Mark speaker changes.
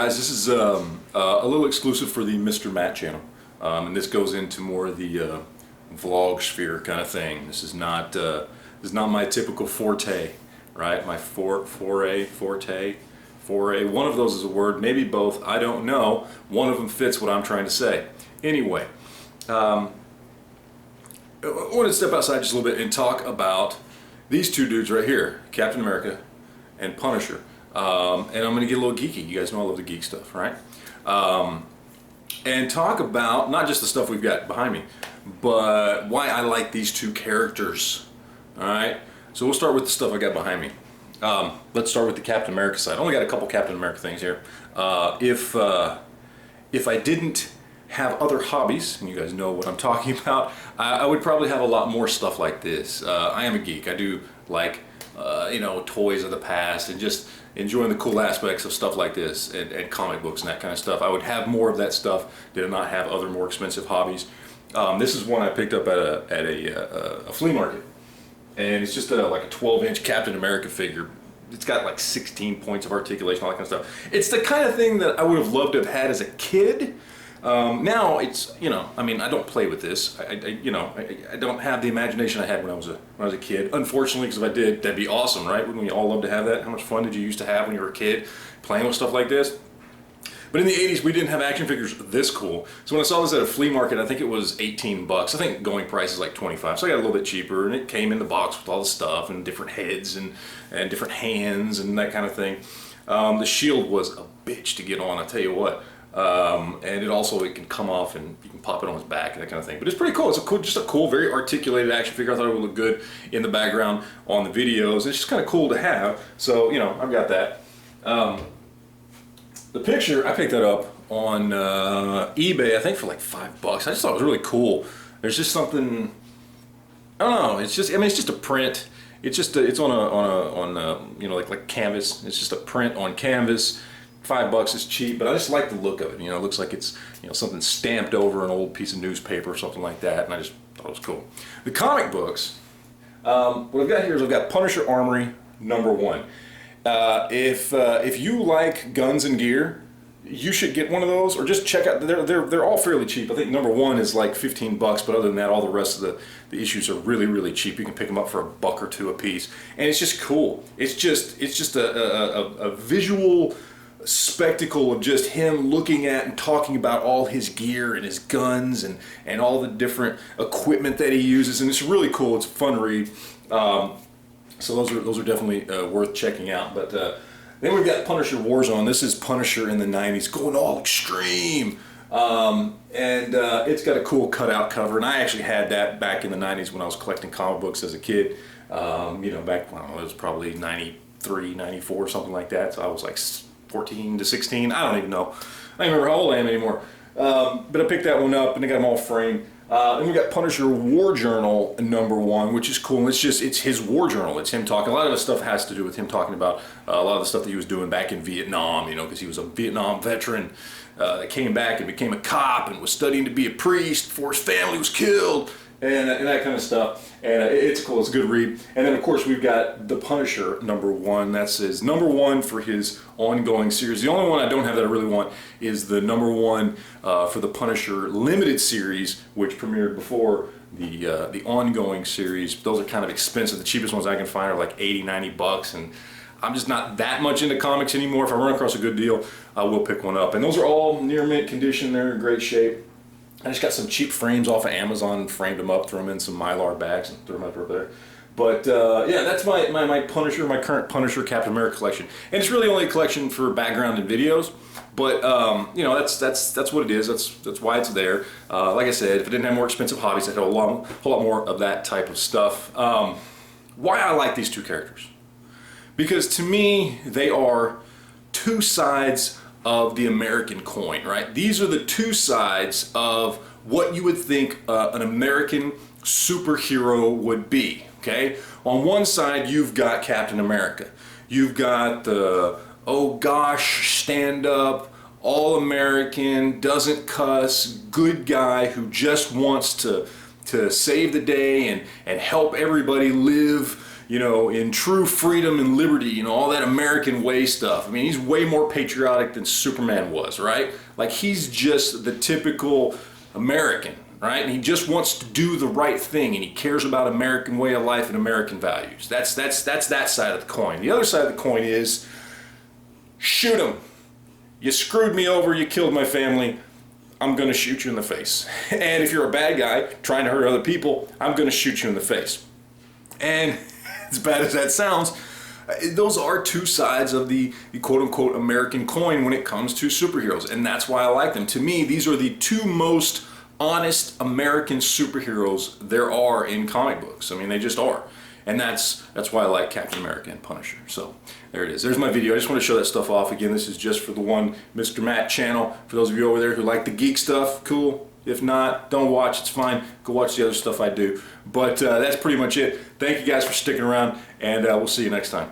Speaker 1: guys, this is a little exclusive for the Mr. Matt channel, and this goes into more of the vlog sphere kind of thing. This is not my typical forte, right? My forte. One of those is a word, maybe both. I don't know. One of them fits what I'm trying to say. Anyway, I want to step outside just a little bit and talk about these two dudes right here, Captain America and Punisher. And I'm going to get a little geeky. You guys know I love the geek stuff, right? And talk about not just the stuff we've got behind me, but why I like these two characters. All right? So we'll start with the stuff I got behind me. Let's start with the Captain America side. I only got a couple Captain America things here. If I didn't have other hobbies, and you guys know what I'm talking about, I would probably have a lot more stuff like this. I am a geek. I do like toys of the past and just enjoying the cool aspects of stuff like this and comic books and that kind of stuff. I would have more of that stuff. Did not have other more expensive hobbies. This is one I picked up at a flea market, and it's just like a 12-inch Captain America figure. It's got like 16 points of articulation, all that kind of stuff. It's the kind of thing that I would have loved to have had as a kid. Now it's, I mean, I don't play with this. I don't have the imagination I had when I was a kid. Unfortunately, because if I did, that'd be awesome, right? Wouldn't we all love to have that? How much fun did you used to have when you were a kid playing with stuff like this? But in the 80s, we didn't have action figures this cool. So when I saw this at a flea market, I think it was 18 bucks. I think going price is like 25. So I got a little bit cheaper, and it came in the box with all the stuff and different heads and different hands and that kind of thing. The shield was a bitch to get on, I tell you what. And it can come off and you can pop it on his back and that kind of thing. But it's pretty cool. It's just a cool, very articulated action figure. I thought it would look good in the background on the videos. It's just kind of cool to have. So, I've got that. The picture, I picked that up on eBay, I think for like $5. I just thought it was really cool. There's just something, I don't know. It's just a print. It's on like canvas. It's just a print on canvas. $5 is cheap, but I just like the look of it. It looks like it's something stamped over an old piece of newspaper or something like that, and I just thought it was cool. The comic books, what I've got here is I've got Punisher Armory #1. If you like guns and gear, you should get one of those, or just check out. They're all fairly cheap. I think #1 is like $15, but other than that, all the rest of the issues are really, really cheap. You can pick them up for $1 or $2 a piece, and it's just cool. It's just a visual spectacle of just him looking at and talking about all his gear and his guns and all the different equipment that he uses, and it's really cool. It's a fun read. So those are definitely worth checking out. But then we've got Punisher Warzone. This is Punisher in the 90s, going all extreme. It's got a cool cutout cover, and I actually had that back in the 90s when I was collecting comic books as a kid. Back, I don't know, it was probably 93, 94, something like that. So I was like 14 to 16, I don't even know. I don't remember how old I am anymore. But I picked that one up, and I got them all framed. And we got Punisher War Journal #1, which is cool. It's his war journal. It's him talking. A lot of the stuff has to do with him talking about a lot of the stuff that he was doing back in Vietnam, because he was a Vietnam veteran that came back and became a cop and was studying to be a priest before his family was killed, and that kind of stuff. And it's cool. It's a good read. And then, of course, we've got The Punisher #1. That's his #1 for his ongoing series. The only one I don't have that I really want is the #1 for the Punisher limited series, which premiered before the ongoing series. Those are kind of expensive. The cheapest ones I can find are like $80, $90, and I'm just not that much into comics anymore. If I run across a good deal, I will pick one up. And those are all near mint condition. They're in great shape. I just got some cheap frames off of Amazon and framed them up, threw them in some Mylar bags, and threw them up there. But yeah, that's my Punisher, my current Punisher Captain America collection. And it's really only a collection for background and videos, but that's what it is. That's why it's there. Like I said, if I didn't have more expensive hobbies, I'd have a whole lot more of that type of stuff. Why I like these two characters? Because to me, they are two sides of the American coin, right? These are the two sides of what you would think an American superhero would be, okay? On one side, you've got Captain America. You've got the, oh gosh, stand up, all American, doesn't cuss, good guy who just wants to save the day and help everybody live, you know, in true freedom and liberty, you know, all that American way stuff. I mean, he's way more patriotic than Superman was, right? Like, he's just the typical American, right? And he just wants to do the right thing, and he cares about American way of life and American values. That's that side of the coin. The other side of the coin is, shoot him. You screwed me over, you killed my family, I'm gonna shoot you in the face. And if you're a bad guy trying to hurt other people, I'm gonna shoot you in the face. And as bad as that sounds, those are two sides of the quote-unquote American coin when it comes to superheroes, and that's why I like them. To me, these are the two most honest American superheroes there are in comic books. I mean, they just are. And that's why I like Captain America and Punisher. So there it is. There's my video. I just want to show that stuff off. Again, this is just for the one Mr. Matt channel. For those of you over there who like the geek stuff, cool. If not, don't watch. It's fine. Go watch the other stuff I do. But that's pretty much it. Thank you guys for sticking around, and we'll see you next time.